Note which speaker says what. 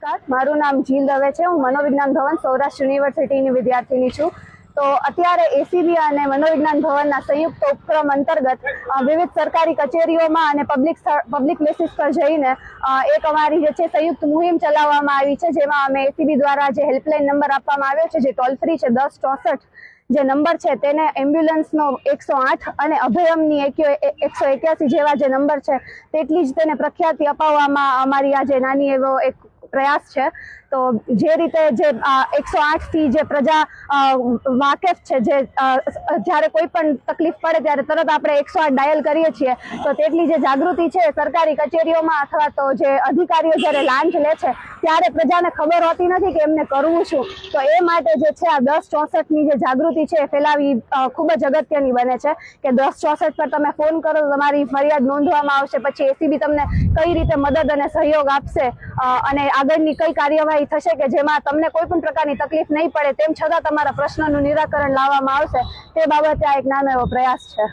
Speaker 1: મારું નામ જીલ દવે છે। હું મનોવિજ્ઞાન ભવન સૌરાષ્ટ્ર યુનિવર્સિટીની વિદ્યાર્થીની છું। તો અત્યારે એસીબી અને મનોવિજ્ઞાન ભવનના સંયુક્ત ઉપક્રમ અંતર્ગત વિવિધ સરકારી કચેરીઓમાં અને પબ્લિક પ્લેસીસ પર જઈને એક અમારી જે છે સંયુક્ત મુહિમ ચલાવવામાં આવી છે, જેમાં અમે એસીબી દ્વારા જે હેલ્પલાઇન નંબર આપવામાં આવ્યો છે, જે ટોલ ફ્રી છે 1064 જે નંબર છે, તેને એમ્બ્યુલન્સનો 108 અને અભયમની 181 જેવા જે નંબર છે તેટલી જ તેને પ્રખ્યાતિ અપાવવામાં અમારી આ જે નાની એવો એક પ્રયાસ છે। તો જે રીતે જે 108 થી જે પ્રજા વાકેફ છે, જે જ્યારે કોઈ પણ તકલીફ પડે ત્યારે તરત આપણે 108 ડાયલ કરીએ છીએ, તો તેટલી જે જાગૃતિ છે સરકારી કચેરીઓમાં અથવા તો જે અધિકારીઓ જ્યારે લાંચ લે છે ત્યારે પ્રજાને ખબર હોતી નથી કે એમને કરવું શું। તો એ માટે જે છે આ 1064 ની જે જાગૃતિ છે એ ફેલાવી ખૂબ જ અગત્યની બને છે કે 1064 પર તમે ફોન કરો તો તમારી ફરિયાદ નોંધવામાં આવશે, પછી એસીબી તમને કઈ રીતે મદદ અને સહયોગ આપશે અને આગળની કઈ કાર્યવાહી થશે કે જેમાં તમને કોઈ પણ પ્રકારની તકલીફ નહીં પડે, તેમ છતાં તમારા પ્રશ્નનું નિરાકરણ લાવવામાં આવશે। તે બાબતે આ એક નાનો એવો પ્રયાસ છે।